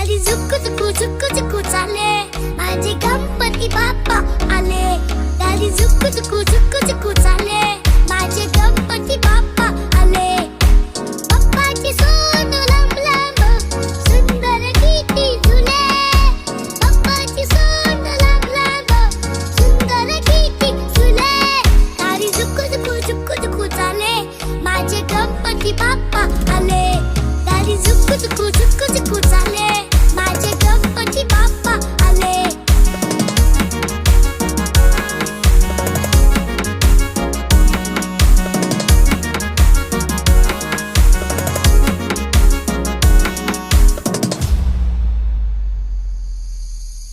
गाडी झुकू झुकू झुकू झुकू चाले, माझे गणपती बाप्पा आले. गाडी झुकू झुकू झुकू झुकू चाले, माझे गणपती बाप्पा आले. बाप्पाची सोन लांब लांब, सुंदर किती झुले. बाप्पाची सोन लांब लांब, सुंदर किती झुले. गाडी झुकू झुकू झुकू झुकू चाले, माझे गणपती बाप्पा आले. गाडी झुकू झुकू झुकू झुकू चाले, माझे गणपती बाप्पा आले.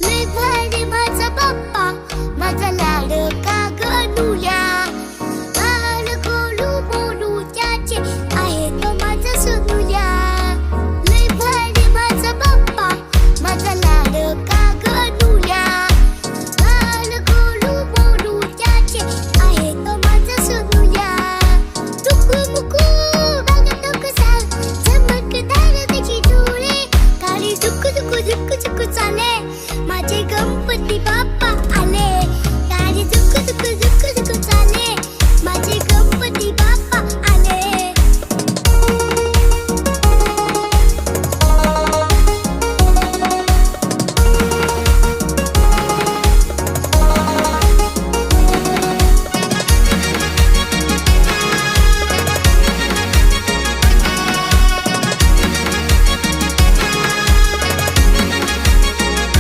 लय भारी माझा बाप्पा, माझा लाडका गणुल्या. बाळ गोलू बोलू त्याचे आहे तो माझा सोनुल्या. लय भारी माझा बाप्पा, माझा लाडका गणुल्या. बाळ गोलू बोलू त्याचे आहे तो माझा सोनुल्या. टुकू मुकू बघतो कसा, चमकदार त्याची डोळे. गाडी झुकू झुकू झुकू झुकू चाले, माझे